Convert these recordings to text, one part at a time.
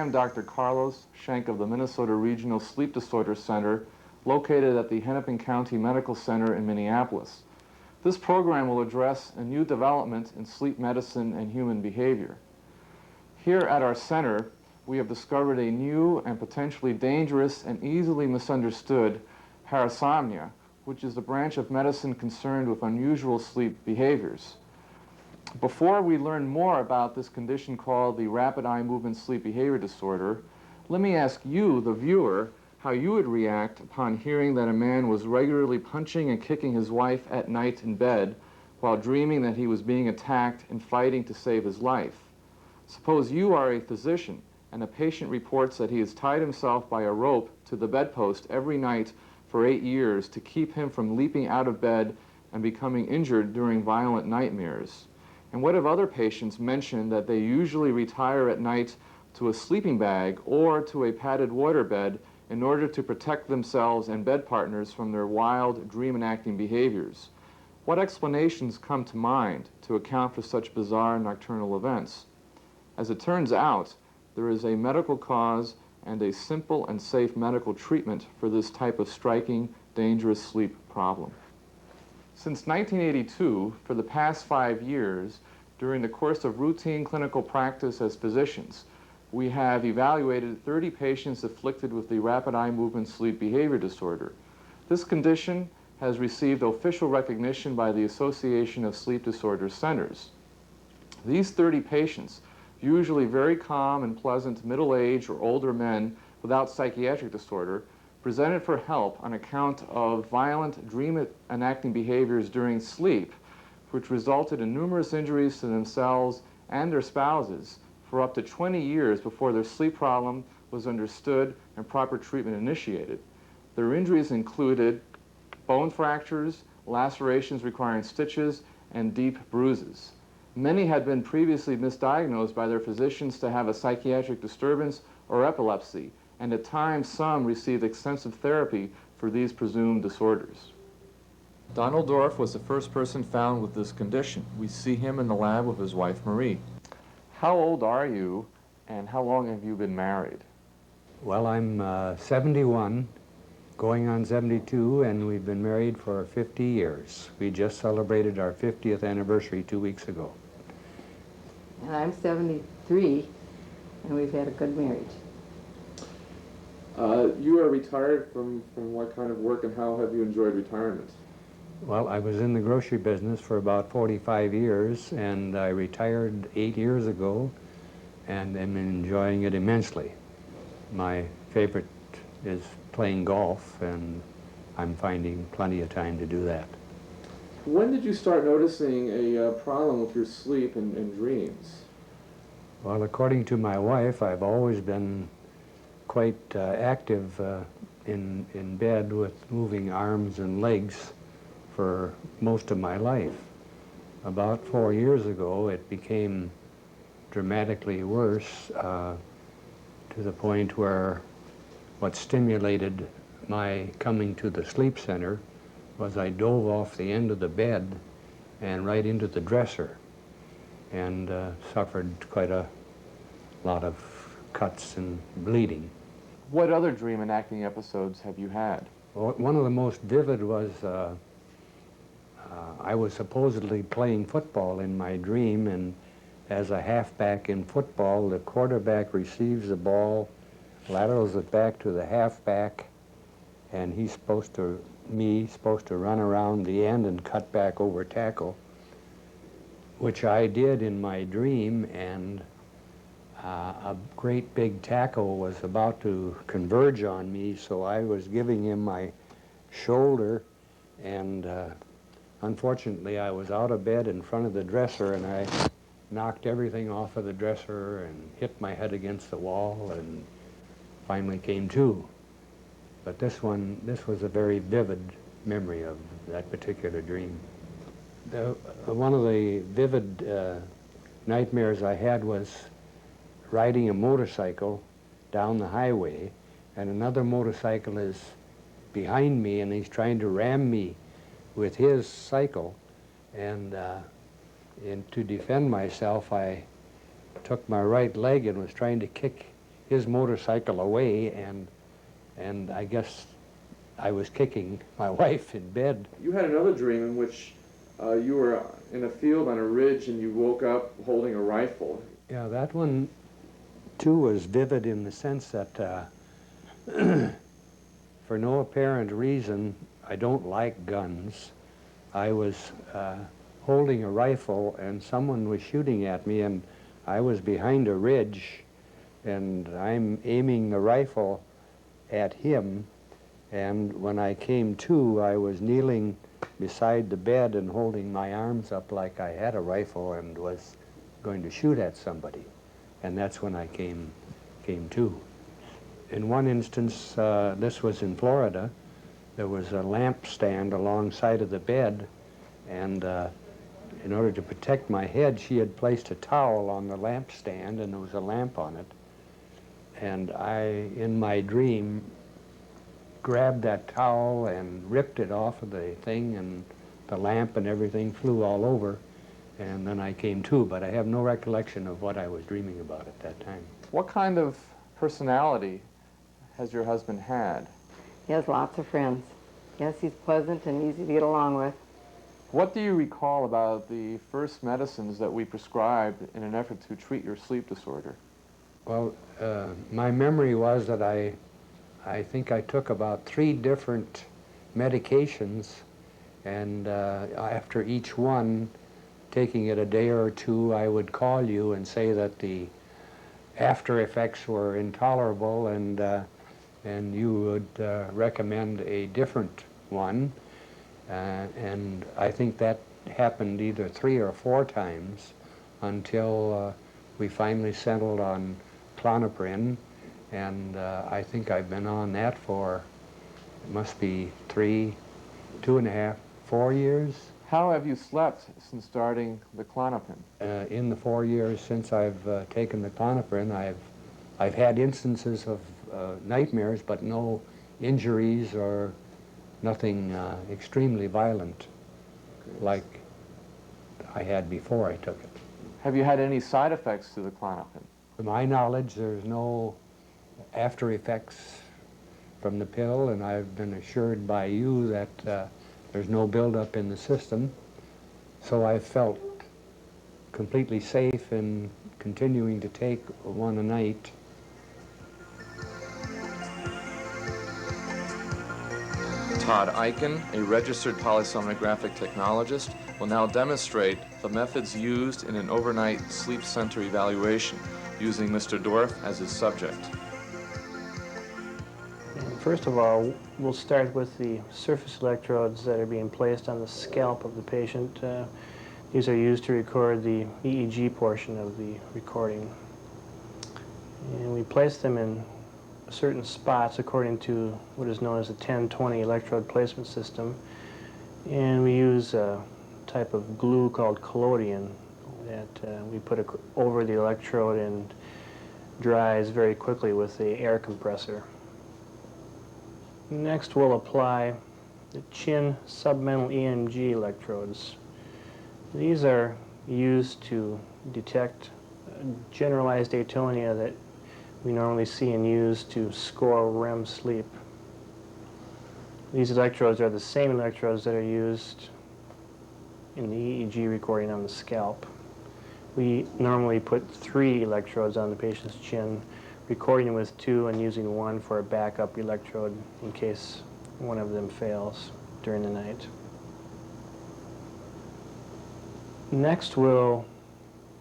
am Dr. Carlos Schenck of the Minnesota Regional Sleep Disorder Center, located at the Hennepin County Medical Center in Minneapolis. This program will address a new development in sleep medicine and human behavior. Here at our center, we have discovered a new and potentially dangerous and easily misunderstood parasomnia, which is the branch of medicine concerned with unusual sleep behaviors. Before we learn more about this condition called the rapid eye movement sleep behavior disorder, let me ask you, the viewer, how you would react upon hearing that a man was regularly punching and kicking his wife at night in bed while dreaming that he was being attacked and fighting to save his life. Suppose you are a physician and a patient reports that he has tied himself by a rope to the bedpost every night for 8 years to keep him from leaping out of bed and becoming injured during violent nightmares. And what if other patients mention that they usually retire at night to a sleeping bag or to a padded waterbed in order to protect themselves and bed partners from their wild, dream-enacting behaviors? What explanations come to mind to account for such bizarre nocturnal events? As it turns out, there is a medical cause and a simple and safe medical treatment for this type of striking, dangerous sleep problem. Since 1982, for the past 5 years, during the course of routine clinical practice as physicians, we have evaluated 30 patients afflicted with the rapid eye movement sleep behavior disorder. This condition has received official recognition by the Association of Sleep Disorder Centers. These 30 patients, usually very calm and pleasant middle-aged or older men without psychiatric disorder, presented for help on account of violent dream-enacting behaviors during sleep, which resulted in numerous injuries to themselves and their spouses for up to 20 years before their sleep problem was understood and proper treatment initiated. Their injuries included bone fractures, lacerations requiring stitches, and deep bruises. Many had been previously misdiagnosed by their physicians to have a psychiatric disturbance or epilepsy, and at times some received extensive therapy for these presumed disorders. Donald Dorff was the first person found with this condition. We see him in the lab with his wife Marie. How old are you, and how long have you been married? Well, I'm 71, going on 72, and we've been married for 50 years. We just celebrated our 50th anniversary 2 weeks ago. And I'm 73, and we've had a good marriage. You are retired from what kind of work, and how have you enjoyed retirement? Well, I was in the grocery business for about 45 years, and I retired 8 years ago, and am enjoying it immensely. My favorite is playing golf, and I'm finding plenty of time to do that. When did you start noticing a problem with your sleep and dreams? Well, according to my wife, I've always been quite active in bed with moving arms and legs for most of my life. About 4 years ago, it became dramatically worse to the point where what stimulated my coming to the sleep center was I dove off the end of the bed and right into the dresser, and suffered quite a lot of cuts and bleeding. What other dream enacting episodes have you had? Well, one of the most vivid was I was supposedly playing football in my dream, and as a halfback in football, the quarterback receives the ball, laterals it back to the halfback, and he's supposed to run around the end and cut back over tackle, which I did in my dream, and a great big tackle was about to converge on me, so I was giving him my shoulder, and unfortunately I was out of bed in front of the dresser, and I knocked everything off of the dresser and hit my head against the wall and finally came to. But this was a very vivid memory of that particular dream. One of the vivid nightmares I had was riding a motorcycle down the highway, and another motorcycle is behind me, and he's trying to ram me with his cycle. And to defend myself, I took my right leg and was trying to kick his motorcycle away, and I guess I was kicking my wife in bed. You had another dream in which you were in a field on a ridge and you woke up holding a rifle. Yeah, that one too was vivid in the sense that for no apparent reason, I don't like guns. I was holding a rifle and someone was shooting at me, and I was behind a ridge and I'm aiming the rifle at him, and when I came to, I was kneeling beside the bed and holding my arms up like I had a rifle and was going to shoot at somebody, and that's when I came to. In one instance, this was in Florida, there was a lamp stand alongside of the bed, and in order to protect my head, she had placed a towel on the lamp stand, and there was a lamp on it. And I, in my dream, grabbed that towel and ripped it off of the thing, and the lamp and everything flew all over, and then I came to, but I have no recollection of what I was dreaming about at that time. What kind of personality has your husband had? He has lots of friends. Yes, he's pleasant and easy to get along with. What do you recall about the first medicines that we prescribed in an effort to treat your sleep disorder? Well, my memory was that I think I took about 3 different medications, and after each one, taking it a day or two, I would call you and say that the after effects were intolerable, and you would recommend a different one. And I think that happened either 3 or 4 times until we finally settled on Klonopin, and I think I've been on that for, it must be 3, 2.5, 4 years. How have you slept since starting the Klonopin? In the 4 years since I've taken the Klonopin, I've had instances of nightmares, but no injuries or nothing extremely violent like I had before I took it. Have you had any side effects to the Klonopin? To my knowledge, there's no after effects from the pill, and I've been assured by you that there's no buildup in the system. So I've felt completely safe in continuing to take one a night. Todd Eichen, a registered polysomnographic technologist, will now demonstrate the methods used in an overnight sleep center evaluation using Mr. Dorff as his subject. First of all, we'll start with the surface electrodes that are being placed on the scalp of the patient. These are used to record the EEG portion of the recording. And we place them in certain spots according to what is known as the 10-20 electrode placement system. And we use a type of glue called collodion that we put over the electrode and dries very quickly with the air compressor. Next, we'll apply the chin submental EMG electrodes. These are used to detect generalized atonia that we normally see and use to score REM sleep. These electrodes are the same electrodes that are used in the EEG recording on the scalp. We normally put 3 electrodes on the patient's chin, recording with 2 and using 1 for a backup electrode in case one of them fails during the night. Next, we'll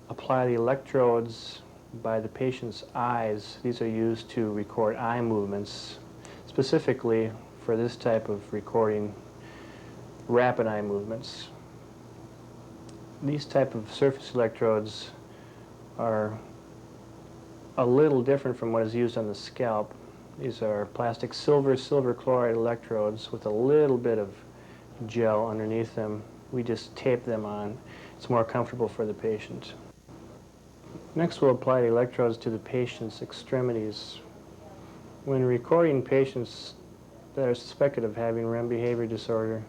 apply the electrodes by the patient's eyes. These are used to record eye movements, specifically for this type of recording, rapid eye movements. These type of surface electrodes are a little different from what is used on the scalp. These are plastic silver chloride electrodes with a little bit of gel underneath them. We just tape them on. It's more comfortable for the patient. Next, we'll apply the electrodes to the patient's extremities. When recording patients that are suspected of having REM behavior disorder,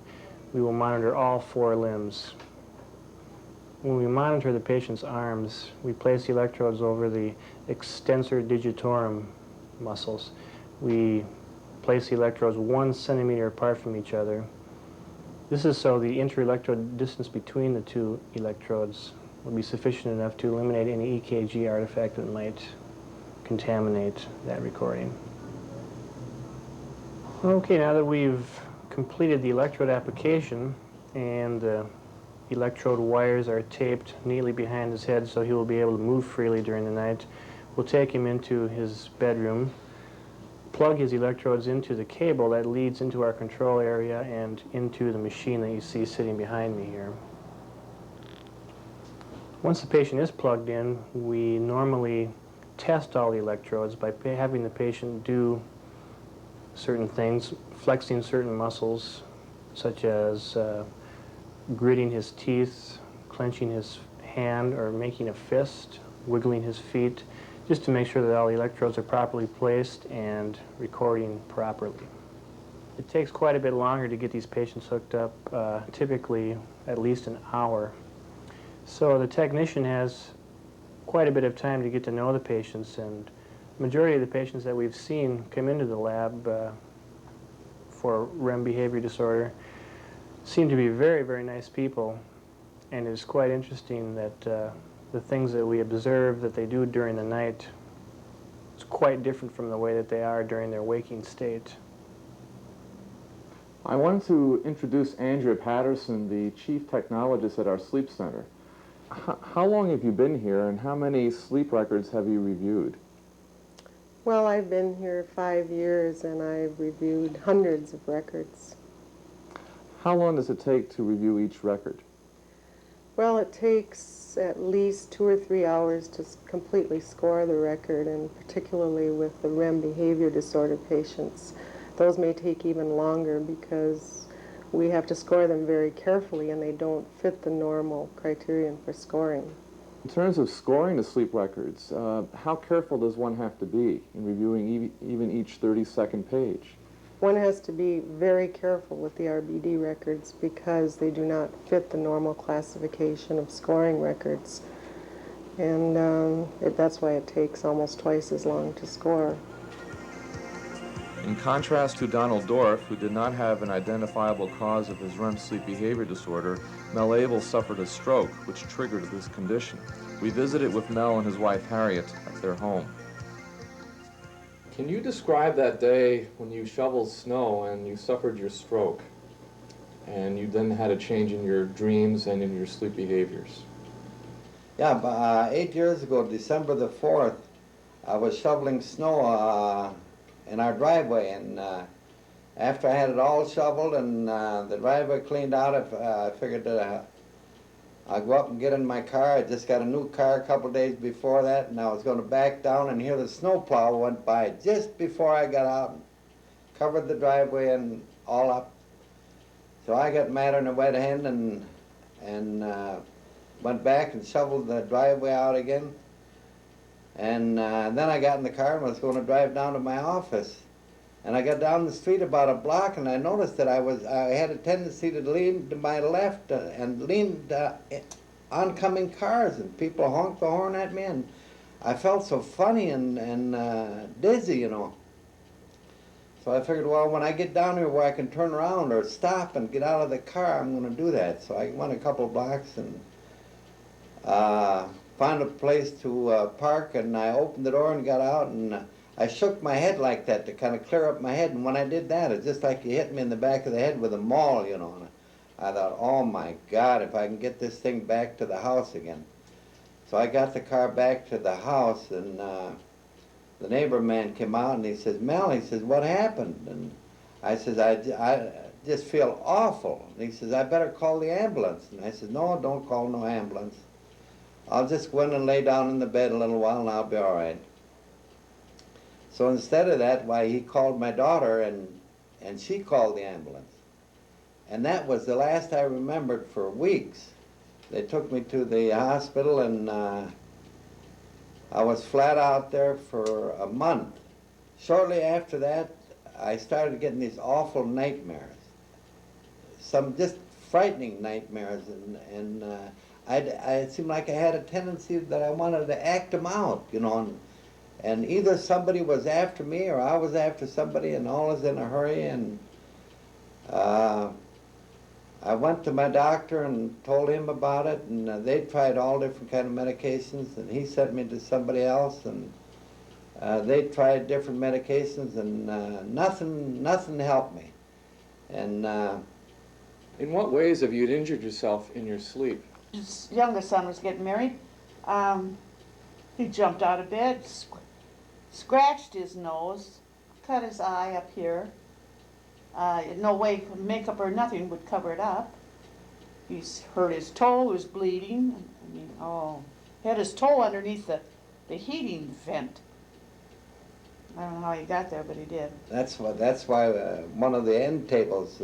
we will monitor all 4 limbs. when we monitor the patient's arms, we place the electrodes over the extensor digitorum muscles. We place the electrodes 1 centimeter apart from each other. This is so the inter-electrode distance between the two electrodes will be sufficient enough to eliminate any EKG artifact that might contaminate that recording. Okay, now that we've completed the electrode application and the electrode wires are taped neatly behind his head so he will be able to move freely during the night, we'll take him into his bedroom, plug his electrodes into the cable that leads into our control area and into the machine that you see sitting behind me here. Once the patient is plugged in, we normally test all the electrodes by having the patient do certain things, flexing certain muscles, such as gritting his teeth, clenching his hand, or making a fist, wiggling his feet, just to make sure that all the electrodes are properly placed and recording properly. It takes quite a bit longer to get these patients hooked up, typically at least an hour. So the technician has quite a bit of time to get to know the patients, and the majority of the patients that we've seen come into the lab for REM behavior disorder seem to be very, very nice people, and it's quite interesting that the things that we observe that they do during the night is quite different from the way that they are during their waking state. I wanted to introduce Andrea Patterson, the Chief Technologist at our Sleep Center. How long have you been here, and how many sleep records have you reviewed? Well, I've been here 5 years, and I've reviewed hundreds of records. How long does it take to review each record? Well, it takes at least 2 or 3 hours to completely score the record, and particularly with the REM behavior disorder patients. Those may take even longer because we have to score them very carefully, and they don't fit the normal criterion for scoring. In terms of scoring the sleep records, how careful does one have to be in reviewing even each 30-second page? One has to be very careful with the RBD records because they do not fit the normal classification of scoring records. And that's why it takes almost twice as long to score. In contrast to Donald Dorff, who did not have an identifiable cause of his REM sleep behavior disorder, Mel Abel suffered a stroke, which triggered this condition. We visited with Mel and his wife Harriet at their home. Can you describe that day when you shoveled snow and you suffered your stroke, and you then had a change in your dreams and in your sleep behaviors? Yeah, but 8 years ago, December the 4th, I was shoveling snow in our driveway, and after I had it all shoveled and the driveway cleaned out, I figured that I'd go up and get in my car. I just got a new car a couple days before that, and I was going to back down, and here the snowplow went by just before I got out and covered the driveway and all up. So I got mad on the wet end and went back and shoveled the driveway out again. And then I got in the car and was going to drive down to my office. And I got down the street about a block, and I noticed that I had a tendency to lean to my left and lean oncoming cars, and people honked the horn at me, and I felt so funny and dizzy, you know. So I figured, well, when I get down here where I can turn around or stop and get out of the car, I'm going to do that. So I went a couple of blocks and found a place to park, and I opened the door and got out, and I shook my head like that to kind of clear up my head, and when I did that, it's just like you hit me in the back of the head with a maul, you know. And I thought, oh my God, if I can get this thing back to the house again. So I got the car back to the house, and the neighbor man came out, and he says, Mel, he says, what happened? And I says, I just feel awful. And he says, I better call the ambulance. And I said, no, don't call no ambulance. I'll just go in and lay down in the bed a little while, and I'll be all right. So instead of that, why, he called my daughter, and she called the ambulance. And that was the last I remembered for weeks. They took me to the hospital, and I was flat out there for a month. Shortly after that, I started getting these awful nightmares. Some just frightening nightmares, and it seemed like I had a tendency that I wanted to act them out, you know, and either somebody was after me or I was after somebody, and all was in a hurry. And I went to my doctor and told him about it, and they tried all different kind of medications, and he sent me to somebody else, and they tried different medications, and nothing helped me. And In what ways have you injured yourself in your sleep? His youngest son was getting married. He jumped out of bed, scratched his nose, cut his eye up here. No way makeup or nothing would cover it up. He's hurt his toe, was bleeding. I mean, oh, he had his toe underneath the heating vent. I don't know how he got there, but he did. that's why one of the end tables,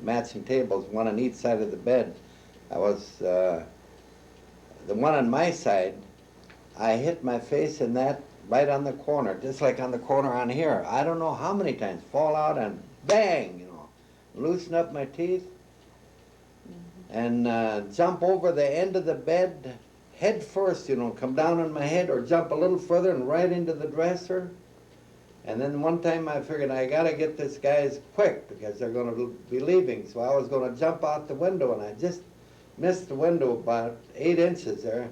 matching tables, one on each side of the bed, I was the one on my side. I hit my face in that right on the corner, just like on the corner on here. I don't know how many times, fall out and bang, you know, loosen up my teeth, and jump over the end of the bed head first, you know, come down on my head, or jump a little further and right into the dresser. And then one time I figured I gotta get this guys quick because they're gonna be leaving. So I was gonna jump out the window, and I just missed the window about 8 inches there.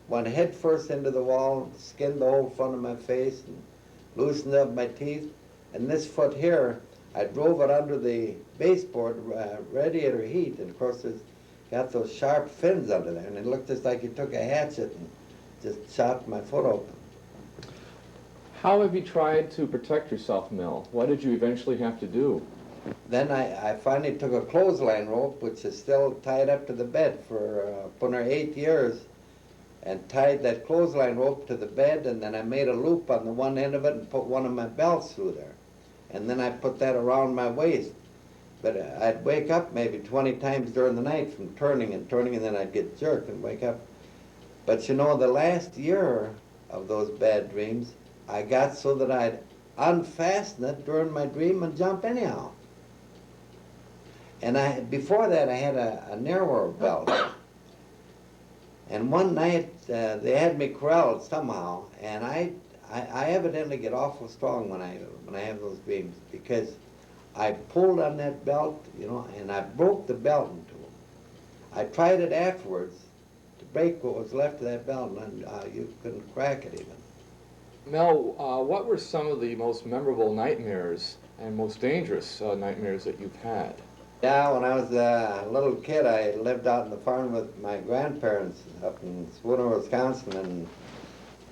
Went head first into the wall, skinned the whole front of my face, and loosened up my teeth. And this foot here, I drove it under the baseboard radiator heat, and of course it's got those sharp fins under there, and it looked just like you took a hatchet and just chopped my foot open. How have you tried to protect yourself, Mel? What did you eventually have to do? Then I finally took a clothesline rope, which is still tied up to the bed for 8 years, and tied that clothesline rope to the bed, and then I made a loop on the one end of it and put one of my belts through there. And then I put that around my waist. But I'd wake up maybe 20 times during the night from turning, and then I'd get jerked and wake up. But you know, the last year of those bad dreams, I got so that I'd unfasten it during my dream and jump anyhow. And before that I had a narrower belt. And one night they had me corralled somehow, and I evidently get awful strong when I have those dreams, because I pulled on that belt, you know, and I broke the belt in two. I tried it afterwards to break what was left of that belt, and you couldn't crack it even. Mel, what were some of the most memorable nightmares and most dangerous nightmares that you've had? Yeah, when I was a little kid, I lived out in the farm with my grandparents up in Spooner, Wisconsin,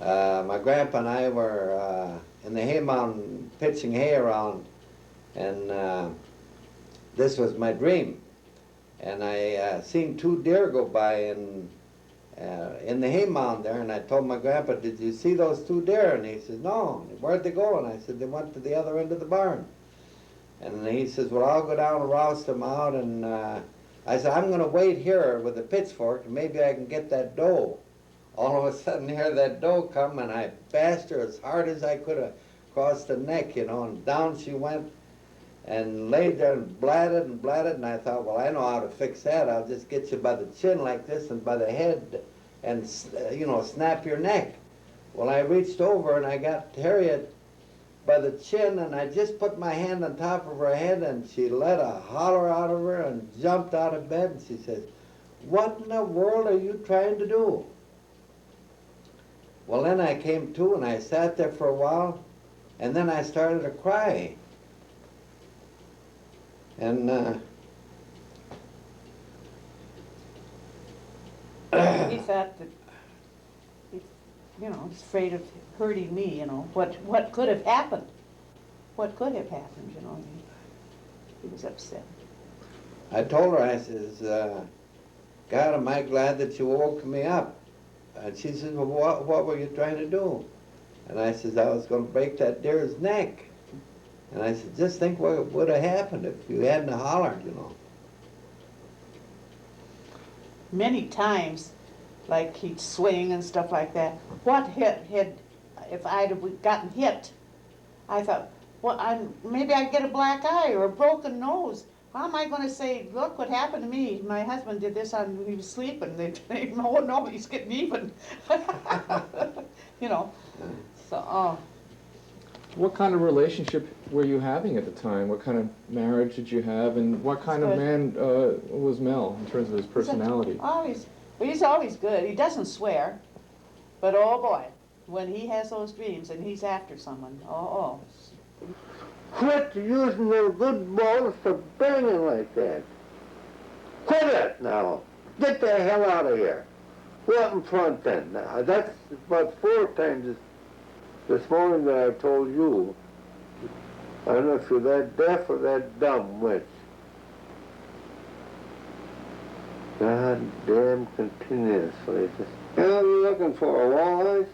and my grandpa and I were in the hay mound pitching hay around, and this was my dream. And I seen 2 deer go by in the hay mound there, and I told my grandpa, "Did you see those 2 deer?" And he says, "No." "Where'd they go?" And I said, "They went to the other end of the barn." And he says, "Well, I'll go down and roust them out." And I said, "I'm going to wait here with a pitchfork, and maybe I can get that doe." All of a sudden, here that doe come, and I bashed her as hard as I could across the neck, you know, and down she went and laid there and blatted, and I thought, well, I know how to fix that. I'll just get you by the chin like this and by the head and, you know, snap your neck. Well, I reached over and I got Harriet by the chin, and I just put my hand on top of her head, and she let a holler out of her and jumped out of bed, and she says, "What in the world are you trying to do?" Well, then I came to, and I sat there for a while, and then I started to cry. And He thought that, you know, he's afraid of hurting me, you know. What could have happened? What could have happened, you know? He was upset. I told her, I says, "God, am I glad that you woke me up." And she says, "Well, what were you trying to do?" And I says, "I was going to break that deer's neck." And I said, "Just think what would have happened if you hadn't hollered, you know." Many times, like he'd swing and stuff like that. What if I'd have gotten hit? I thought, well, maybe I'd get a black eye or a broken nose. how am I going to say, look what happened to me? My husband did this when he was sleeping. They oh, nobody's getting even. You know, so, What kind of relationship were you having at the time? What kind of marriage did you have, and what kind of man was Mel in terms of his personality? He's always good. He doesn't swear, but oh boy, when he has those dreams and he's after someone, oh. Quit using their good balls for banging like that. Quit it now. Get the hell out of here. Go up in front then. Now, that's about 4 times this morning that I've told you. I don't know if you're that deaf or that dumb, which. God damn continuously. What are you looking for, a walleye?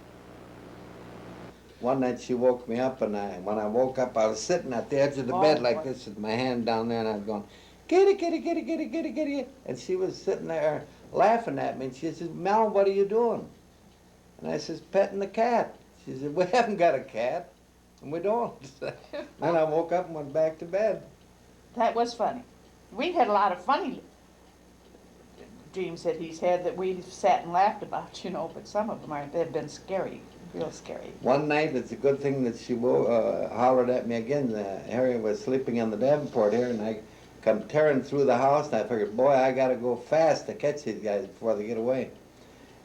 One night she woke me up, and when I woke up, I was sitting at the edge of the bed like this with my hand down there, and I was going, kitty, kitty, kitty, kitty, kitty, kitty. And she was sitting there laughing at me, and she says, Mel, what are you doing? And I says, petting the cat. She said, we haven't got a cat, and we don't. Then I woke up and went back to bed. That was funny. We've had a lot of funny dreams that he's had that we've sat and laughed about, you know, but some of them have been scary. Real scary. One night, it's a good thing that she hollered at me again. Harriet was sleeping on the Davenport here, and I come tearing through the house, and I figured, boy, I got to go fast to catch these guys before they get away.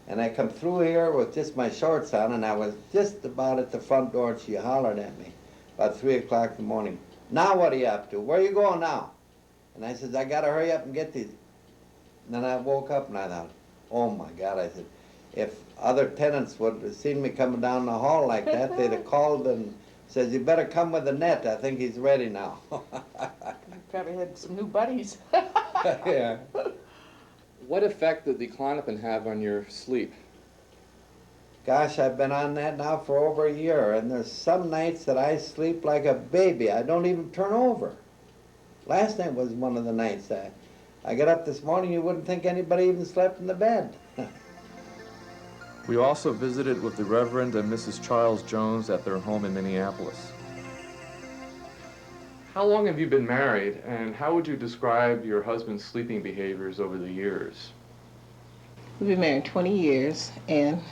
And I come through here with just my shorts on, and I was just about at the front door, and she hollered at me about 3 o'clock in the morning. Now what are you up to? Where are you going now? And I said, I got to hurry up and get these. And then I woke up, and I thought, oh, my God. I said, if other tenants would have seen me coming down the hall like that, they'd have called and said, you better come with the net. I think he's ready now. You probably had some new buddies. Yeah. What effect did the Klonopin have on your sleep? Gosh, I've been on that now for over a year, and there's some nights that I sleep like a baby. I don't even turn over. Last night was one of the nights. I got up this morning, you wouldn't think anybody even slept in the bed. We also visited with the Reverend and Mrs. Charles Jones at their home in Minneapolis. How long have you been married, and how would you describe your husband's sleeping behaviors over the years? We've been married 20 years, and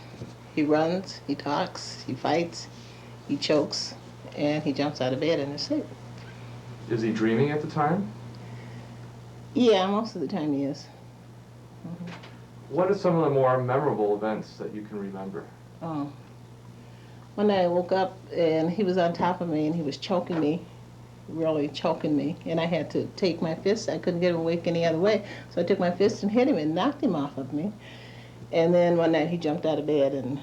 he runs, he talks, he fights, he chokes, and he jumps out of bed in his sleep. Is he dreaming at the time? Yeah, most of the time he is. What are some of the more memorable events that you can remember? Oh. One night I woke up and he was on top of me and he was choking me, really choking me. And I had to take my fist. I couldn't get him awake any other way. So I took my fist and hit him and knocked him off of me. And then one night he jumped out of bed and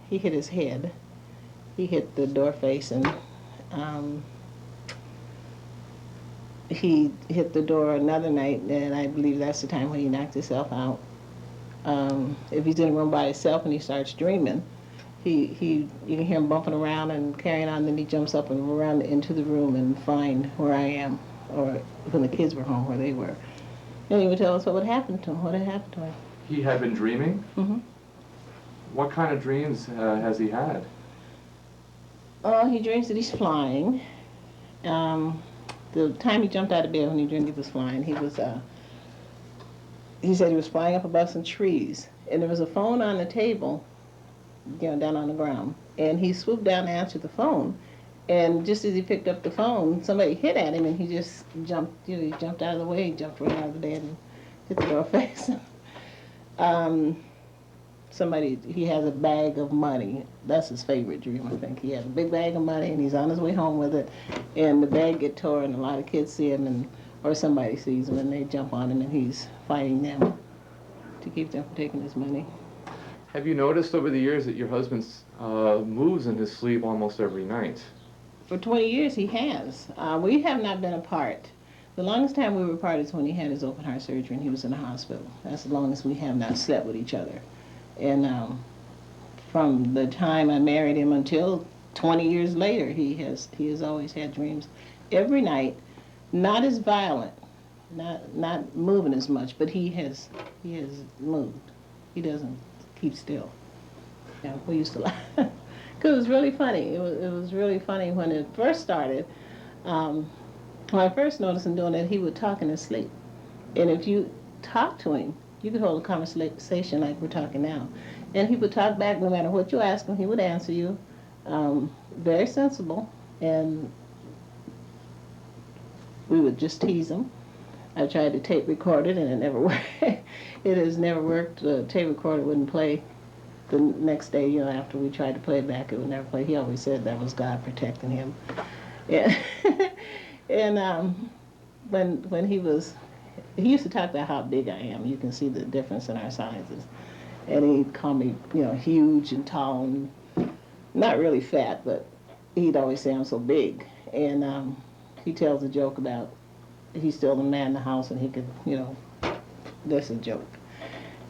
he hit his head. He hit the door face and he hit the door another night, and I believe that's the time when he knocked himself out. If he's in a room by himself and he starts dreaming, you can hear him bumping around and carrying on, then he jumps up and around into the room and find where I am, or when the kids were home, where they were. And he would tell us what had happened to him, what had happened to him. He had been dreaming? Mm-hmm. What kind of dreams has he had? He dreams that he's flying. The time he jumped out of bed when he dreamed he was flying, he said he was flying up above some trees, and there was a phone on the table, down on the ground, and he swooped down to answer the phone, and just as he picked up the phone, somebody hit at him, and he just jumped, he jumped out of the way, he jumped right out of the bed and hit the door face. He has a bag of money. That's his favorite dream, I think. He has a big bag of money, and he's on his way home with it, and the bag get tore, and a lot of kids see him, or somebody sees him, and they jump on him, and he's fighting them to keep them from taking his money. Have you noticed over the years that your husband moves in his sleep almost every night? For 20 years, he has. We have not been apart. The longest time we were apart is when he had his open heart surgery, and he was in the hospital. That's the longest we have not slept with each other. And from the time I married him until 20 years later, he has always had dreams every night, not as violent, not moving as much, but he has moved. He doesn't keep still. Yeah, we used to laugh because it was really funny. It was really funny when it first started. When I first noticed him doing that, he would talk in his sleep. And if you talk to him, you could hold a conversation like we're talking now. And he would talk back no matter what you ask him, he would answer you. Very sensible. And we would just tease him. I tried to tape record it, and it never worked. It has never worked. The tape recorder wouldn't play the next day, after we tried to play it back, it would never play. He always said that was God protecting him. Yeah. And when he used to talk about how big I am. You can see the difference in our sizes. And he'd call me, huge and tall and not really fat, but he'd always say I'm so big. And he tells a joke about he's still the man in the house and he could, that's a joke.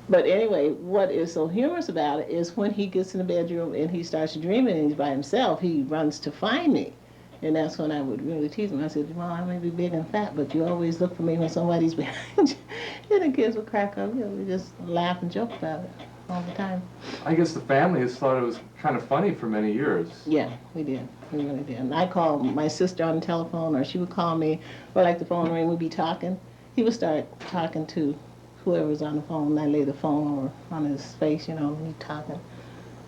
But anyway, what is so humorous about it is when he gets in the bedroom and he starts dreaming and he's by himself, he runs to find me. And that's when I would really tease him. I said, well, I may be big and fat, but you always look for me when somebody's behind you. And the kids would crack up. We just laugh and joke about it all the time. I guess the family has thought it was kind of funny for many years. Yeah, we did. We really did. And I called my sister on the telephone, or she would call me, or like the phone ring, we'd be talking. He would start talking to whoever was on the phone, and I lay the phone over on his face, and he'd talking. And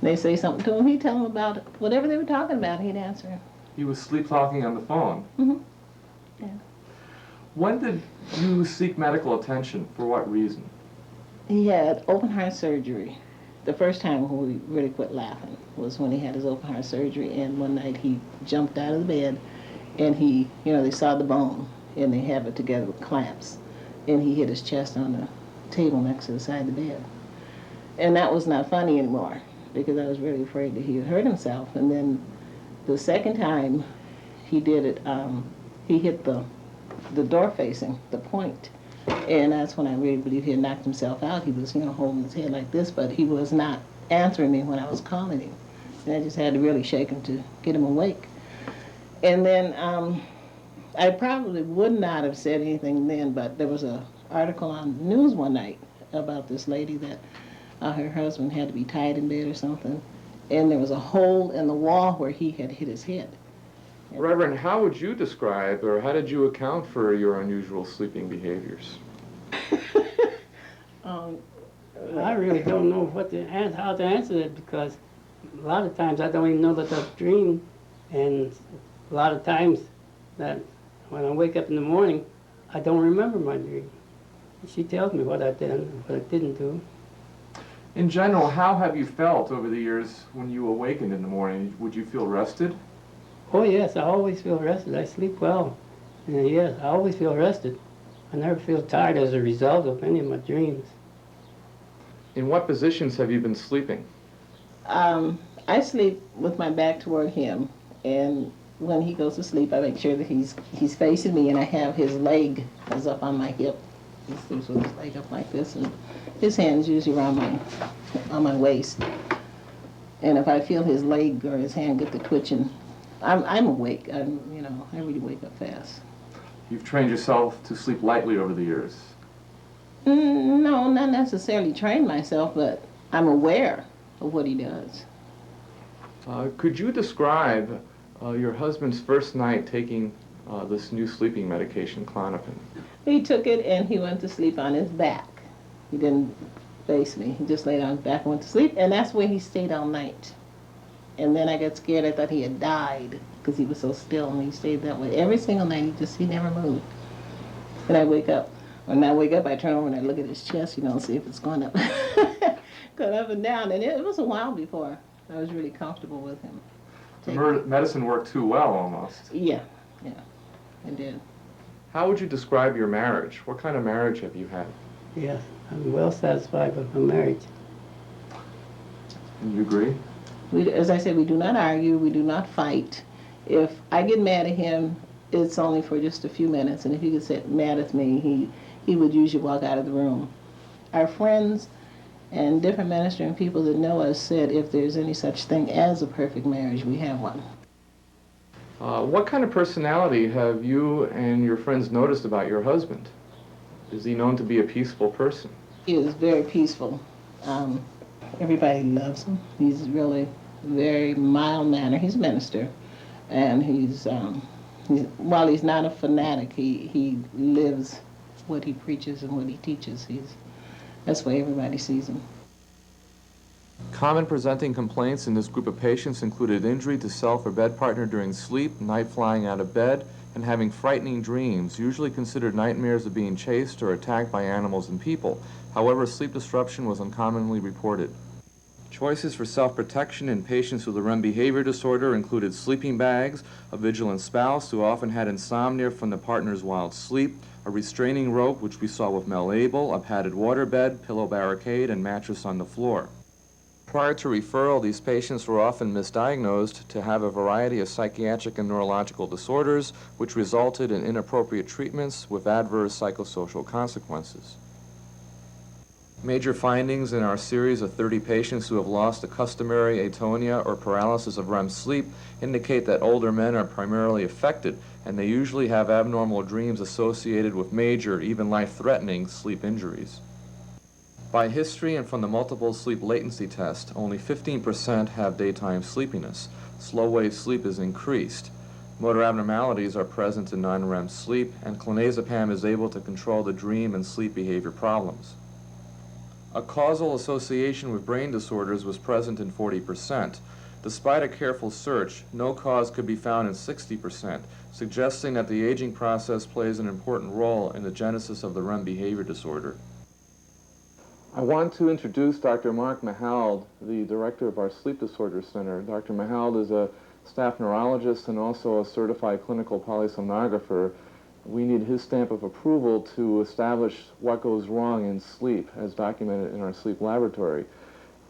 they say something to him, he'd tell them about it. Whatever they were talking about, he'd answer. He was sleep talking on the phone. Mm-hmm. Yeah. When did you seek medical attention? For what reason? He had open heart surgery. The first time when we really quit laughing was when he had his open heart surgery, and one night he jumped out of the bed, and he, they saw the bone, and they have it together with clamps, and he hit his chest on the table next to the side of the bed. And that was not funny anymore, because I was really afraid that he had hurt himself. And then the second time he did it, he hit the door facing, the point. And that's when I really believe he had knocked himself out. He was, holding his head like this, but he was not answering me when I was calling him. And I just had to really shake him to get him awake. And then I probably would not have said anything then, but there was an article on the news one night about this lady that her husband had to be tied in bed or something. And there was a hole in the wall where he had hit his head. Reverend, how would you describe, or how did you account for your unusual sleeping behaviors? I really don't know how to answer it, because a lot of times I don't even know that I've dreamed, and a lot of times that when I wake up in the morning, I don't remember my dream. She tells me what I did and what I didn't do. In general, how have you felt over the years when you awakened in the morning? Would you feel rested? Oh yes, I always feel rested. I sleep well. And yes, I always feel rested. I never feel tired as a result of any of my dreams. In what positions have you been sleeping? I sleep with my back toward him, and when he goes to sleep, I make sure that he's facing me, and I have his leg is up on my hip. He sleeps with his leg up like this, and his hand's usually around on my waist. And if I feel his leg or his hand get to twitching, I'm awake. I really wake up fast. You've trained yourself to sleep lightly over the years. No, not necessarily trained myself, but I'm aware of what he does. Could you describe your husband's first night taking this new sleeping medication, Klonopin? He took it and he went to sleep on his back. He didn't face me. He just laid on his back and went to sleep, and that's where he stayed all night. And then I got scared. I thought he had died because he was so still, and he stayed that way every single night. He never moved. And I wake up. When I wake up, I turn over and I look at his chest, see if it's going up, going up and down. And it was a while before I was really comfortable with him. The medicine worked too well, almost. Yeah, it did. How would you describe your marriage? What kind of marriage have you had? Yes, I'm well satisfied with my marriage. Do you agree? As I said, we do not argue, we do not fight. If I get mad at him, it's only for just a few minutes, and if he gets mad at me, he would usually walk out of the room. Our friends and different ministering people that know us said if there's any such thing as a perfect marriage, we have one. What kind of personality have you and your friends noticed about your husband? Is he known to be a peaceful person? He is very peaceful. Everybody loves him. He's really very mild-mannered. He's a minister, and he's while he's not a fanatic, he lives what he preaches and what he teaches. That's why everybody sees him. Common presenting complaints in this group of patients included injury to self or bed partner during sleep, night flying out of bed, and having frightening dreams, usually considered nightmares of being chased or attacked by animals and people. However, sleep disruption was uncommonly reported. Choices for self-protection in patients with a REM behavior disorder included sleeping bags, a vigilant spouse who often had insomnia from the partner's wild sleep, a restraining rope, which we saw with Mel Abel, a padded waterbed, pillow barricade, and mattress on the floor. Prior to referral, these patients were often misdiagnosed to have a variety of psychiatric and neurological disorders, which resulted in inappropriate treatments with adverse psychosocial consequences. Major findings in our series of 30 patients who have lost a customary atonia or paralysis of REM sleep indicate that older men are primarily affected, and they usually have abnormal dreams associated with major, even life-threatening sleep injuries. By history and from the multiple sleep latency test, only 15% have daytime sleepiness. Slow-wave sleep is increased. Motor abnormalities are present in non-REM sleep, and clonazepam is able to control the dream and sleep behavior problems. A causal association with brain disorders was present in 40%. Despite a careful search, no cause could be found in 60%, suggesting that the aging process plays an important role in the genesis of the REM behavior disorder. I want to introduce Dr. Mark Mahowald, the director of our Sleep Disorder Center. Dr. Mahowald is a staff neurologist and also a certified clinical polysomnographer. We need his stamp of approval to establish what goes wrong in sleep, as documented in our sleep laboratory.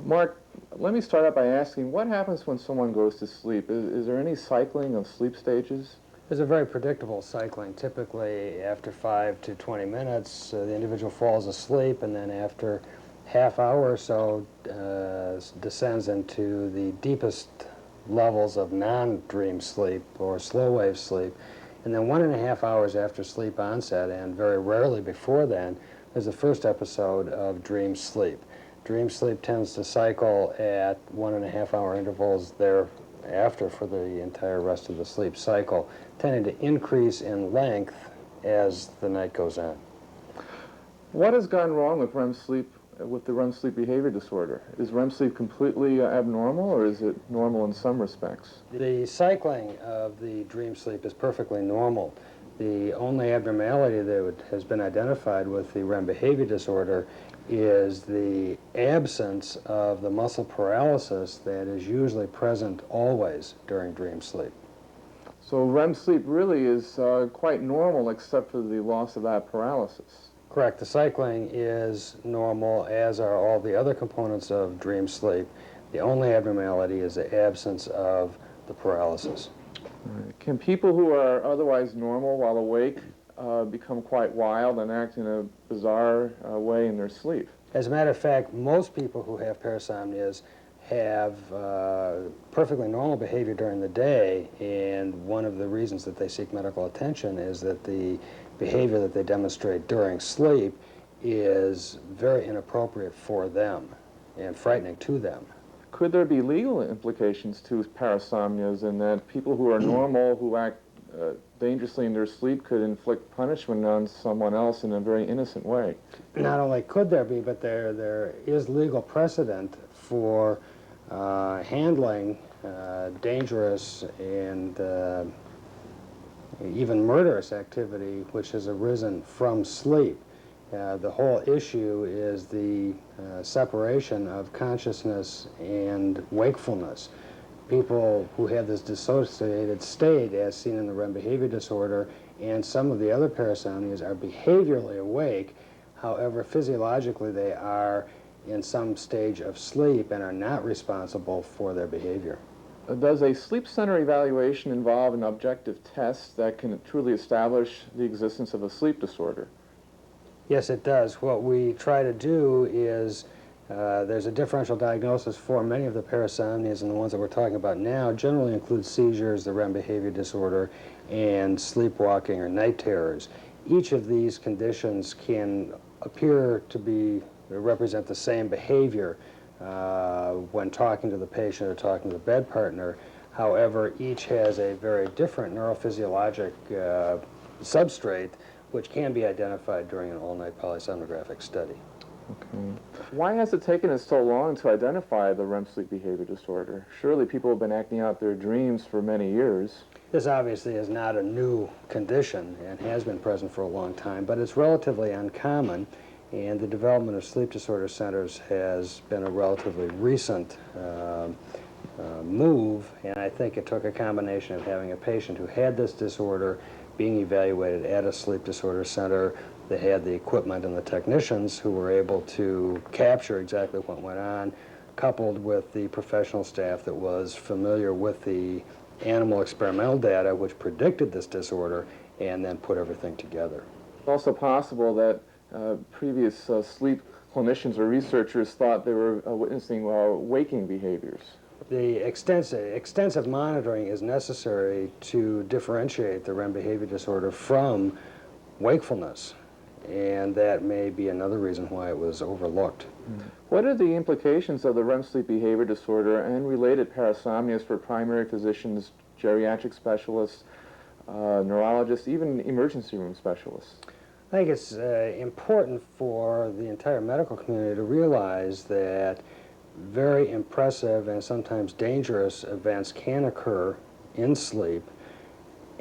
Mark, let me start out by asking, what happens when someone goes to sleep? Is there any cycling of sleep stages? There's a very predictable cycling. Typically, after 5 to 20 minutes, the individual falls asleep, and then after half hour or so, descends into the deepest levels of non-dream sleep or slow-wave sleep. And then 1.5 hours after sleep onset, and very rarely before then, there's the first episode of dream sleep. Dream sleep tends to cycle at 1.5 hour intervals thereafter for the entire rest of the sleep cycle, tending to increase in length as the night goes on. What has gone wrong with REM sleep, with the REM sleep behavior disorder? Is REM sleep completely abnormal, or is it normal in some respects? The cycling of the dream sleep is perfectly normal. The only abnormality that has been identified with the REM behavior disorder is the absence of the muscle paralysis that is usually present always during dream sleep. So REM sleep really is quite normal except for the loss of that paralysis. Correct. The cycling is normal, as are all the other components of dream sleep. The only abnormality is the absence of the paralysis. Can people who are otherwise normal while awake become quite wild and act in a bizarre way in their sleep? As a matter of fact, most people who have parasomnias have perfectly normal behavior during the day, and one of the reasons that they seek medical attention is that the behavior that they demonstrate during sleep is very inappropriate for them and frightening to them. Could there be legal implications to parasomnias in that people who are normal, who act dangerously in their sleep, could inflict punishment on someone else in a very innocent way? Not only could there be, but there is legal precedent for handling dangerous and even murderous activity which has arisen from sleep. The whole issue is the separation of consciousness and wakefulness. People who have this dissociated state, as seen in the REM behavior disorder, and some of the other parasomnias, are behaviorally awake. However, physiologically they are in some stage of sleep and are not responsible for their behavior. Does a sleep center evaluation involve an objective test that can truly establish the existence of a sleep disorder? Yes, it does. What we try to do is there's a differential diagnosis for many of the parasomnias, and the ones that we're talking about now generally include seizures, the REM behavior disorder, and sleepwalking or night terrors. Each of these conditions can appear to represent the same behavior when talking to the patient or talking to the bed partner. However, each has a very different neurophysiologic substrate, which can be identified during an all-night polysomnographic study. Okay. Why has it taken us so long to identify the REM sleep behavior disorder? Surely people have been acting out their dreams for many years. This obviously is not a new condition and has been present for a long time, but it's relatively uncommon, and the development of sleep disorder centers has been a relatively recent move, and I think it took a combination of having a patient who had this disorder being evaluated at a sleep disorder center. They had the equipment and the technicians who were able to capture exactly what went on, coupled with the professional staff that was familiar with the animal experimental data which predicted this disorder, and then put everything together. It's also possible that previous sleep clinicians or researchers thought they were witnessing waking behaviors. The extensive monitoring is necessary to differentiate the REM behavior disorder from wakefulness, and that may be another reason why it was overlooked. What are the implications of the REM sleep behavior disorder and related parasomnias for primary physicians, geriatric specialists, neurologists, even emergency room specialists? I think it's important for the entire medical community to realize that very impressive and sometimes dangerous events can occur in sleep,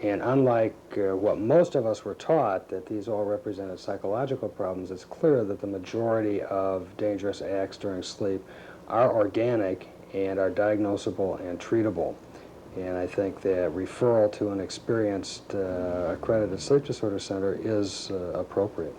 and unlike what most of us were taught, that these all represented psychological problems, it's clear that the majority of dangerous acts during sleep are organic and are diagnosable and treatable. And I think that referral to an experienced accredited sleep disorder center is appropriate.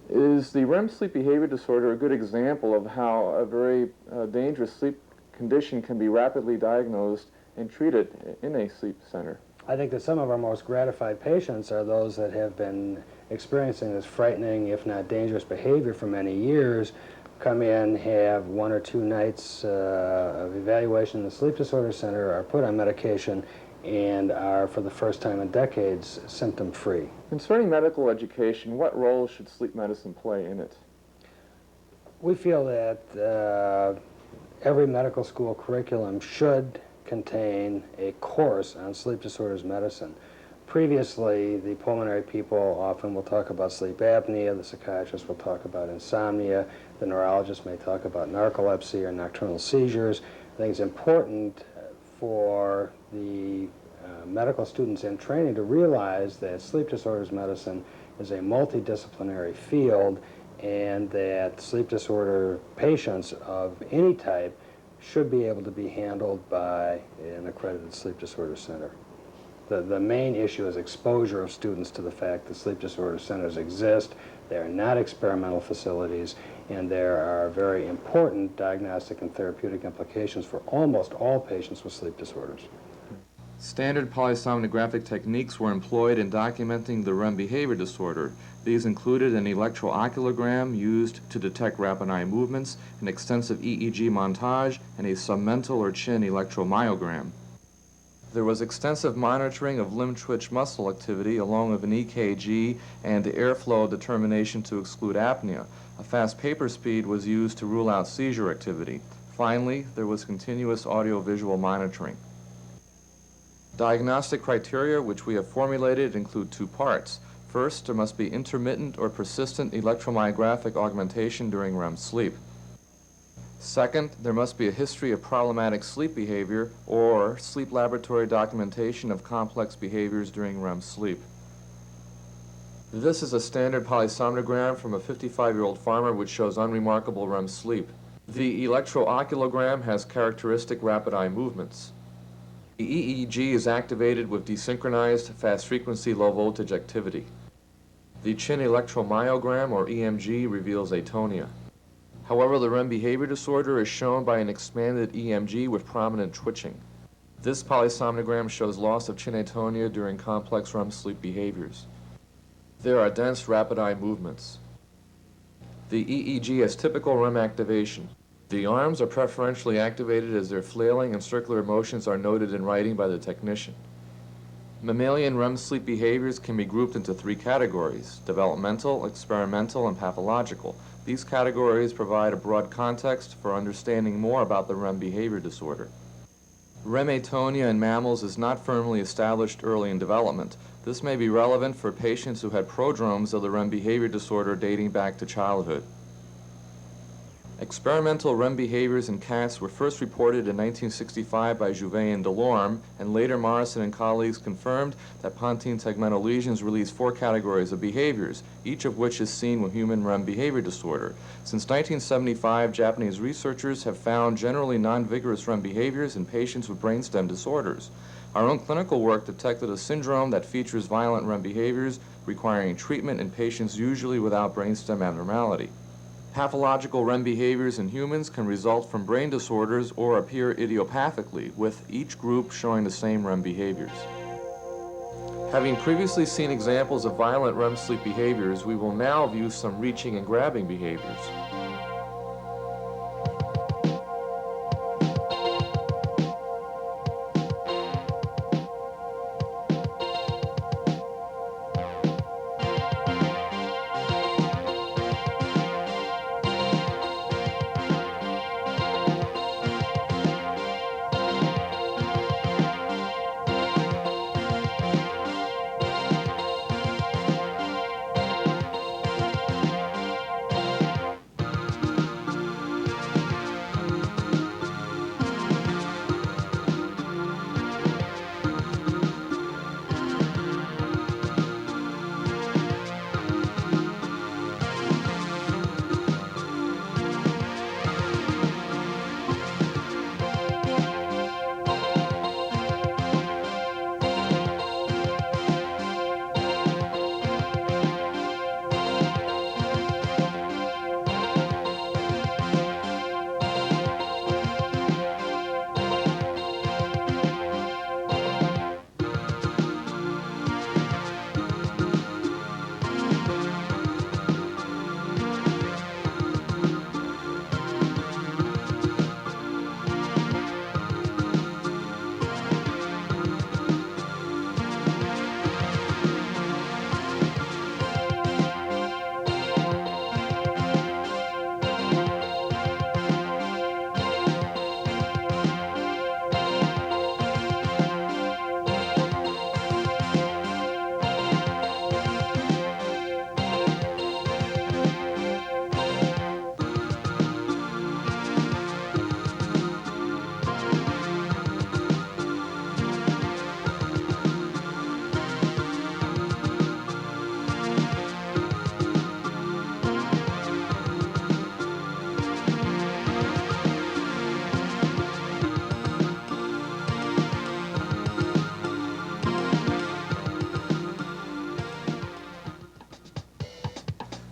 Is the REM sleep behavior disorder a good example of how a very dangerous sleep condition can be rapidly diagnosed and treated in a sleep center? I think that some of our most gratified patients are those that have been experiencing this frightening, if not dangerous behavior for many years, come in, have 1 or 2 nights of evaluation in the sleep disorder center, are put on medication, and are, for the first time in decades, symptom-free. Concerning medical education, what role should sleep medicine play in it? We feel that every medical school curriculum should contain a course on sleep disorders medicine. Previously, the pulmonary people often will talk about sleep apnea, the psychiatrists will talk about insomnia, the neurologist may talk about narcolepsy or nocturnal seizures. I think it's important for the medical students in training to realize that sleep disorders medicine is a multidisciplinary field, and that sleep disorder patients of any type should be able to be handled by an accredited sleep disorder center. The main issue is exposure of students to the fact that sleep disorder centers exist. They are not experimental facilities, and there are very important diagnostic and therapeutic implications for almost all patients with sleep disorders. Standard polysomnographic techniques were employed in documenting the REM behavior disorder. These included an electrooculagram used to detect rapid eye movements, an extensive EEG montage, and a submental or chin electromyogram. There was extensive monitoring of limb twitch muscle activity along with an EKG and the airflow determination to exclude apnea. A fast paper speed was used to rule out seizure activity. Finally, there was continuous audio-visual monitoring. Diagnostic criteria which we have formulated include 2 parts. First, there must be intermittent or persistent electromyographic augmentation during REM sleep. Second, there must be a history of problematic sleep behavior or sleep laboratory documentation of complex behaviors during REM sleep. This is a standard polysomnogram from a 55-year-old farmer which shows unremarkable REM sleep. The electrooculagram has characteristic rapid eye movements. The EEG is activated with desynchronized fast-frequency low-voltage activity. The chin electromyogram, or EMG, reveals atonia. However, the REM behavior disorder is shown by an expanded EMG with prominent twitching. This polysomnogram shows loss of chin atonia during complex REM sleep behaviors. There are dense rapid eye movements. The EEG has typical REM activation. The arms are preferentially activated as their flailing and circular motions are noted in writing by the technician. Mammalian REM sleep behaviors can be grouped into 3 categories: developmental, experimental, and pathological. These categories provide a broad context for understanding more about the REM behavior disorder. REM atonia in mammals is not firmly established early in development. This may be relevant for patients who had prodromes of the REM behavior disorder dating back to childhood. Experimental REM behaviors in cats were first reported in 1965 by Jouvet and Delorme, and later Morrison and colleagues confirmed that pontine tegmental lesions release 4 categories of behaviors, each of which is seen with human REM behavior disorder. Since 1975, Japanese researchers have found generally non-vigorous REM behaviors in patients with brainstem disorders. Our own clinical work detected a syndrome that features violent REM behaviors requiring treatment in patients usually without brainstem abnormality. Pathological REM behaviors in humans can result from brain disorders or appear idiopathically, with each group showing the same REM behaviors. Having previously seen examples of violent REM sleep behaviors, we will now view some reaching and grabbing behaviors.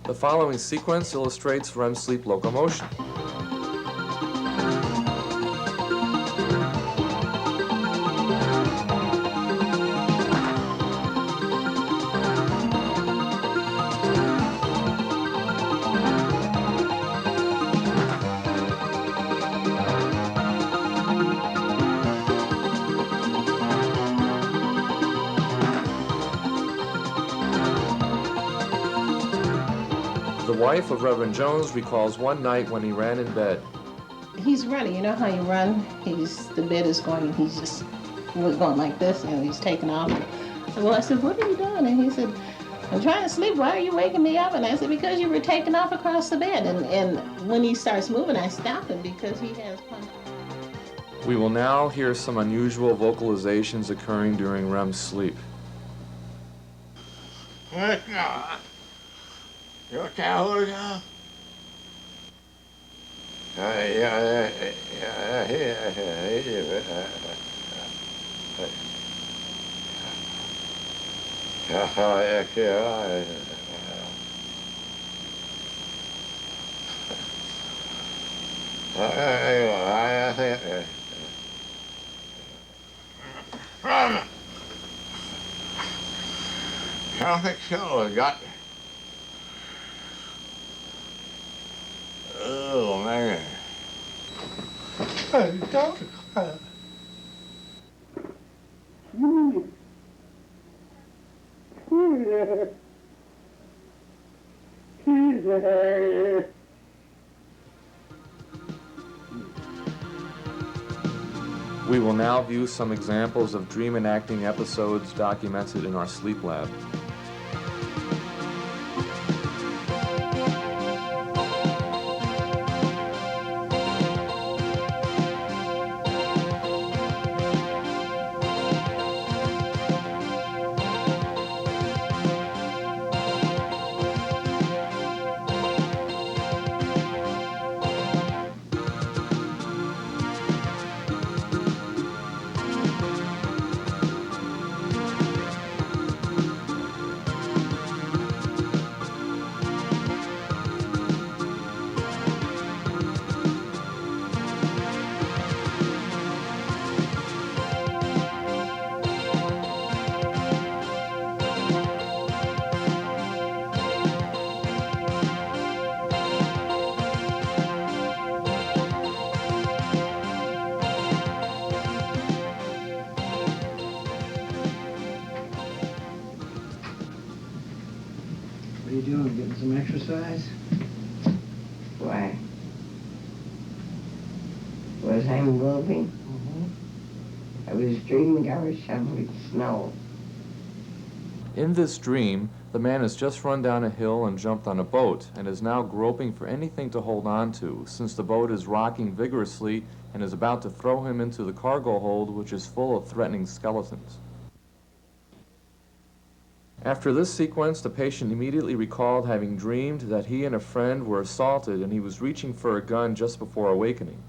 The following sequence illustrates REM sleep locomotion. The wife of Reverend Jones recalls one night when he ran in bed. He's running. You know how you run? The bed is going, and he's just going like this, and he's taking off. Well, I said, what are you doing? And he said, I'm trying to sleep. Why are you waking me up? And I said, because you were taking off across the bed. And when he starts moving, I stop him because he has punched. We will now hear some unusual vocalizations occurring during REM sleep. Oh, man. We will now view some examples of dream enacting episodes documented in our sleep lab. What are you doing? Getting some exercise? Why? Was I moving? I was dreaming I was shoveling snow. In this dream, the man has just run down a hill and jumped on a boat and is now groping for anything to hold on to, since the boat is rocking vigorously and is about to throw him into the cargo hold, which is full of threatening skeletons. After this sequence, the patient immediately recalled having dreamed that he and a friend were assaulted and he was reaching for a gun just before awakening.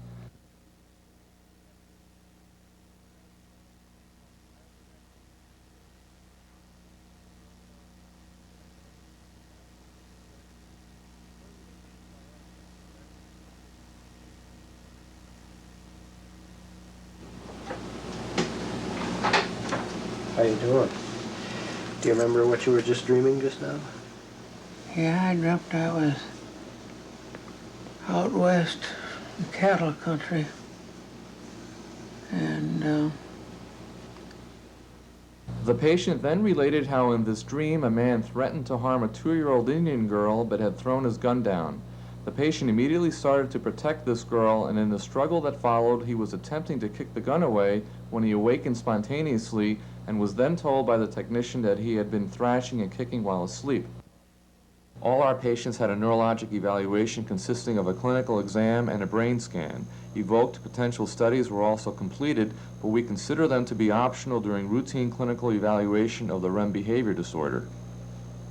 How you doing? Do you remember what you were just dreaming just now? Yeah, I dreamt I was out west in cattle country. And, The patient then related how in this dream a man threatened to harm a 2-year-old Indian girl but had thrown his gun down. The patient immediately started to protect this girl, and in the struggle that followed, he was attempting to kick the gun away when he awakened spontaneously and was then told by the technician that he had been thrashing and kicking while asleep. All our patients had a neurologic evaluation consisting of a clinical exam and a brain scan. Evoked potential studies were also completed, but we consider them to be optional during routine clinical evaluation of the REM behavior disorder.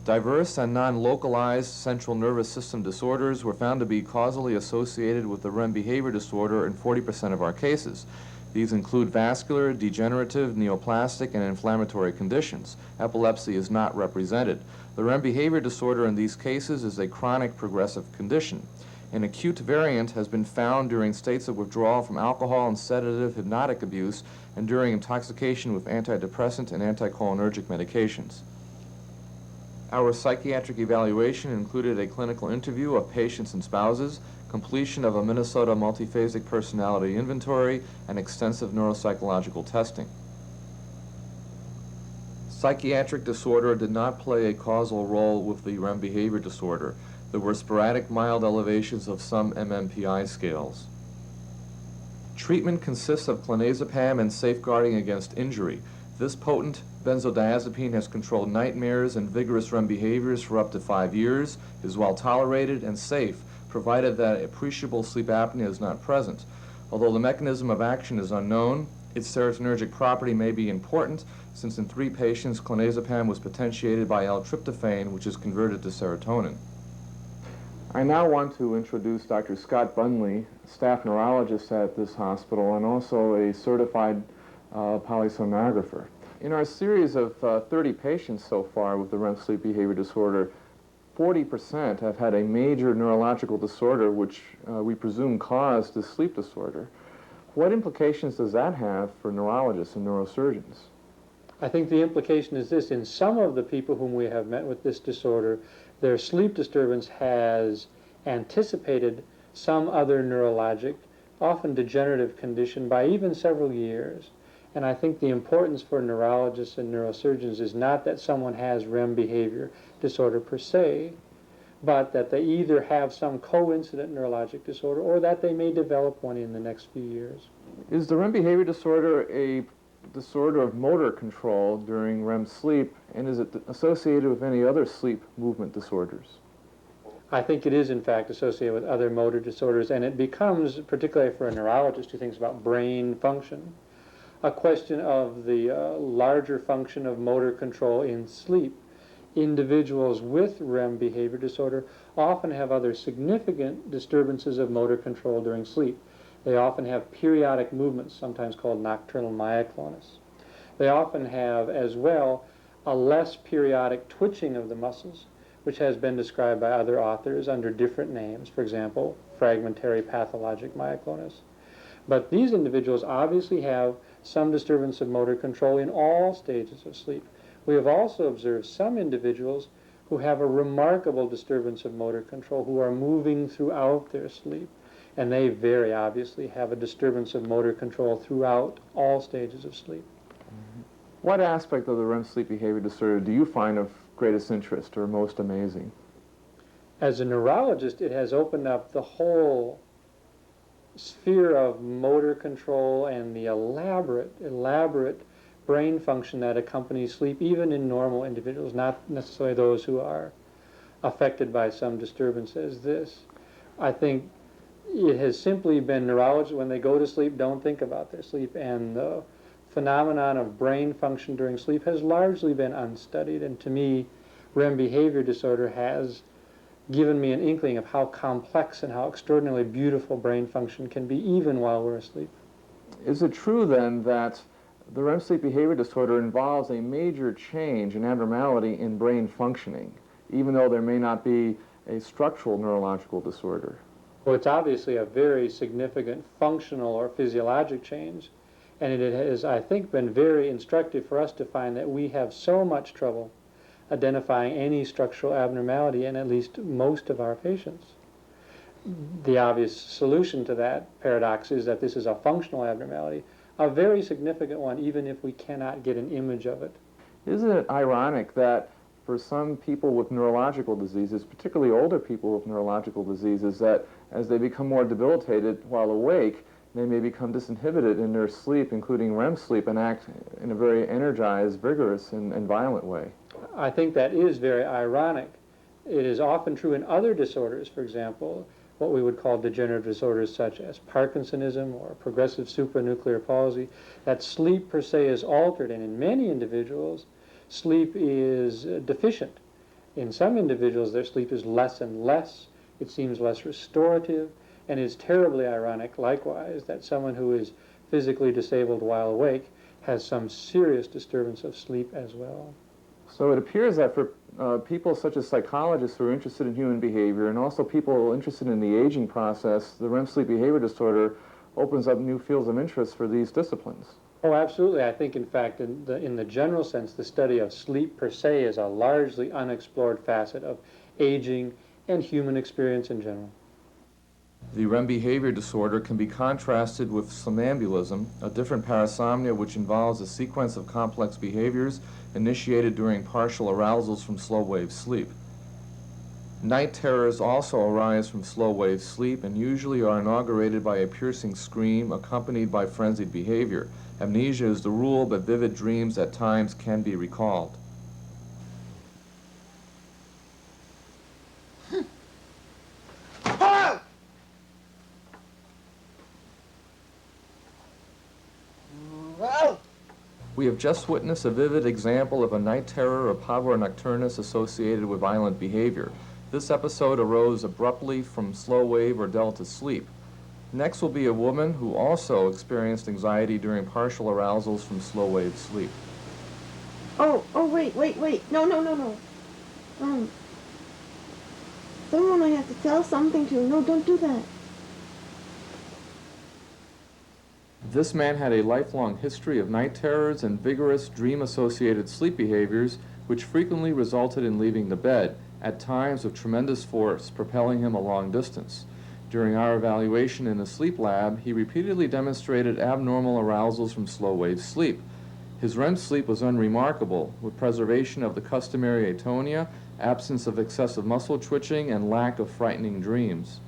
Diverse and non-localized central nervous system disorders were found to be causally associated with the REM behavior disorder in 40% of our cases. These include vascular, degenerative, neoplastic, and inflammatory conditions. Epilepsy is not represented. The REM behavior disorder in these cases is a chronic progressive condition. An acute variant has been found during states of withdrawal from alcohol and sedative hypnotic abuse and during intoxication with antidepressant and anticholinergic medications. Our psychiatric evaluation included a clinical interview of patients and spouses, completion of a Minnesota multiphasic personality inventory, and extensive neuropsychological testing. Psychiatric disorder did not play a causal role with the REM behavior disorder. There were sporadic mild elevations of some MMPI scales. Treatment consists of clonazepam and safeguarding against injury. This potent benzodiazepine has controlled nightmares and vigorous REM behaviors for up to 5 years, is well tolerated and safe, provided that appreciable sleep apnea is not present. Although the mechanism of action is unknown, its serotonergic property may be important, since in 3 patients clonazepam was potentiated by L-tryptophan, which is converted to serotonin. I now want to introduce Dr. Scott Bunley, staff neurologist at this hospital and also a certified polysomnographer. In our series of 30 patients so far with the REM sleep behavior disorder, 40% have had a major neurological disorder which we presume caused the sleep disorder. What implications does that have for neurologists and neurosurgeons? I think the implication is this: in some of the people whom we have met with this disorder, their sleep disturbance has anticipated some other neurologic, often degenerative condition by even several years. And I think the importance for neurologists and neurosurgeons is not that someone has REM behavior disorder per se, but that they either have some coincident neurologic disorder or that they may develop one in the next few years. Is the REM behavior disorder a disorder of motor control during REM sleep, and is it associated with any other sleep movement disorders? I think it is, in fact, associated with other motor disorders, and it becomes, particularly for a neurologist who thinks about brain function, a question of the larger function of motor control in sleep. Individuals with REM behavior disorder often have other significant disturbances of motor control during sleep. They often have periodic movements, sometimes called nocturnal myoclonus. They often have, as well, a less periodic twitching of the muscles, which has been described by other authors under different names, for example, fragmentary pathologic myoclonus. But these individuals obviously have some disturbance of motor control in all stages of sleep. We have also observed some individuals who have a remarkable disturbance of motor control, who are moving throughout their sleep, and they very obviously have a disturbance of motor control throughout all stages of sleep. What aspect of the REM sleep behavior disorder do you find of greatest interest or most amazing? As a neurologist, it has opened up the whole sphere of motor control and the elaborate brain function that accompanies sleep, even in normal individuals, not necessarily those who are affected by some disturbance as this. I think it has simply been neurologists, when they go to sleep, don't think about their sleep, and the phenomenon of brain function during sleep has largely been unstudied, and to me, REM behavior disorder has given me an inkling of how complex and how extraordinarily beautiful brain function can be even while we're asleep. Is it true then that the REM sleep behavior disorder involves a major change and abnormality in brain functioning, even though there may not be a structural neurological disorder? Well, it's obviously a very significant functional or physiologic change, and it has, I think, been very instructive for us to find that we have so much trouble identifying any structural abnormality in at least most of our patients. The obvious solution to that paradox is that this is a functional abnormality, a very significant one, even if we cannot get an image of it. Isn't it ironic that for some people with neurological diseases, particularly older people with neurological diseases, that as they become more debilitated while awake, they may become disinhibited in their sleep, including REM sleep, and act in a very energized, vigorous, and violent way? I think that is very ironic. It is often true in other disorders, for example, what we would call degenerative disorders such as Parkinsonism or progressive supranuclear palsy, that sleep per se is altered, and in many individuals, sleep is deficient. In some individuals, their sleep is less and less, it seems less restorative, and it's terribly ironic, likewise, that someone who is physically disabled while awake has some serious disturbance of sleep as well. So it appears that for people such as psychologists who are interested in human behavior and also people interested in the aging process, the REM sleep behavior disorder opens up new fields of interest for these disciplines. Oh, absolutely. I think, in fact, in the general sense, the study of sleep per se is a largely unexplored facet of aging and human experience in general. The REM behavior disorder can be contrasted with somnambulism, a different parasomnia which involves a sequence of complex behaviors initiated during partial arousals from slow-wave sleep. Night terrors also arise from slow-wave sleep and usually are inaugurated by a piercing scream accompanied by frenzied behavior. Amnesia is the rule, but vivid dreams at times can be recalled. We have just witnessed a vivid example of a night terror or pavor nocturnus associated with violent behavior. This episode arose abruptly from slow wave or delta sleep. Next will be a woman who also experienced anxiety during partial arousals from slow wave sleep. Oh, wait. No. Someone I have to tell something to. No, don't do that. This man had a lifelong history of night terrors and vigorous dream-associated sleep behaviors, which frequently resulted in leaving the bed, at times with tremendous force, propelling him a long distance. During our evaluation in the sleep lab, he repeatedly demonstrated abnormal arousals from slow-wave sleep. His REM sleep was unremarkable, with preservation of the customary atonia, absence of excessive muscle twitching, and lack of frightening dreams.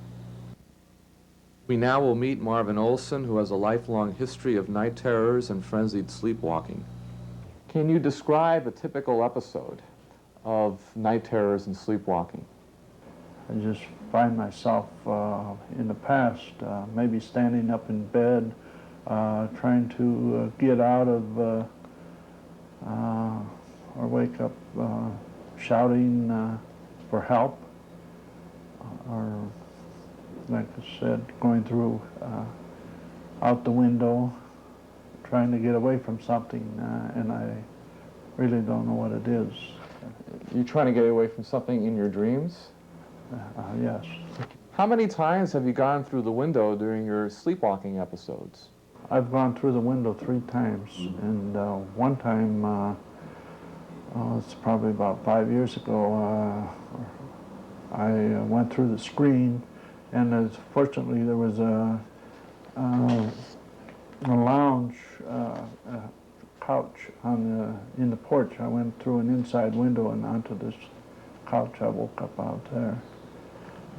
We now will meet Marvin Olson, who has a lifelong history of night terrors and frenzied sleepwalking. Can you describe a typical episode of night terrors and sleepwalking? I just find myself in the past, maybe standing up in bed, trying to get out of or wake up shouting for help, or like I said, going through out the window, trying to get away from something, and I really don't know what it is. You're trying to get away from something in your dreams? Yes. How many times have you gone through the window during your sleepwalking episodes? I've gone through the window 3 times, and one time, it's probably about 5 years ago, I went through the screen, and fortunately there was a lounge couch in the porch. I went through an inside window and onto this couch. I woke up out there.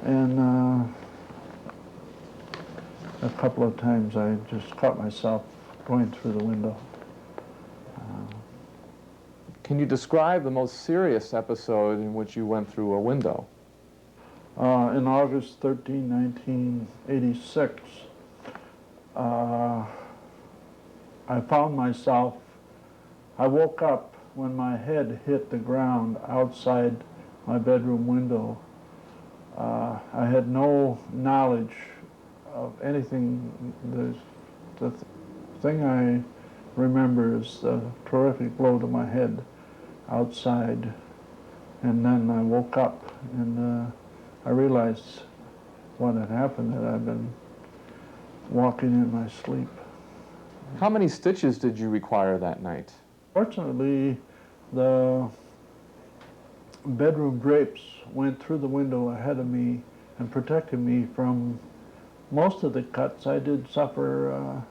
And a couple of times I just caught myself going through the window. Can you describe the most serious episode in which you went through a window? In August 13, 1986, I found myself, I woke up when my head hit the ground outside my bedroom window. I had no knowledge of anything. The thing I remember is the terrific blow to my head outside, and then I woke up and I realized what had happened, that I'd been walking in my sleep. How many stitches did you require that night? Fortunately, the bedroom drapes went through the window ahead of me and protected me from most of the cuts. I did suffer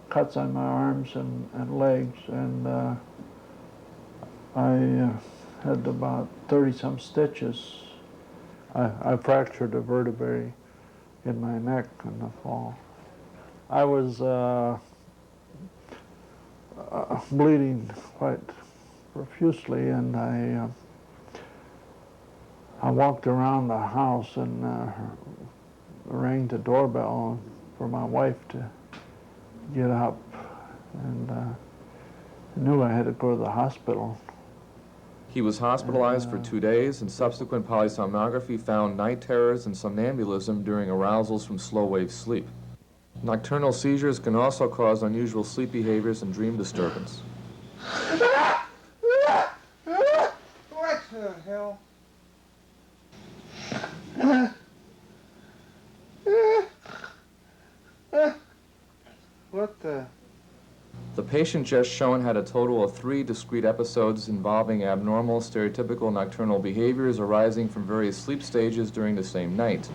cuts on my arms and legs, and I had about 30-some stitches. I fractured a vertebrae in my neck in the fall. I was bleeding quite profusely, and I walked around the house and rang the doorbell for my wife to get up, and I knew I had to go to the hospital. He was hospitalized for 2 days, and subsequent polysomnography found night terrors and somnambulism during arousals from slow-wave sleep. Nocturnal seizures can also cause unusual sleep behaviors and dream disturbance. What the hell? What the? The patient just shown had a total of 3 discrete episodes involving abnormal, stereotypical nocturnal behaviors arising from various sleep stages during the same night.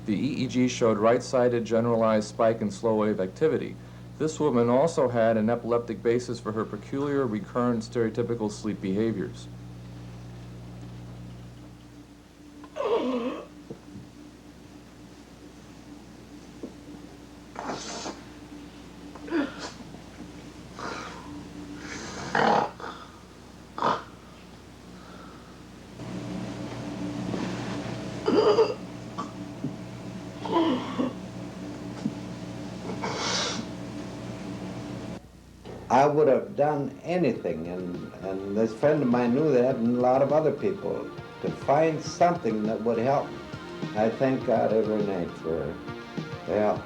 The EEG showed right-sided generalized spike in slow-wave activity. This woman also had an epileptic basis for her peculiar, recurrent, stereotypical sleep behaviors. I would have done anything, and this friend of mine knew that, and a lot of other people, to find something that would help. I thank God every night for the help.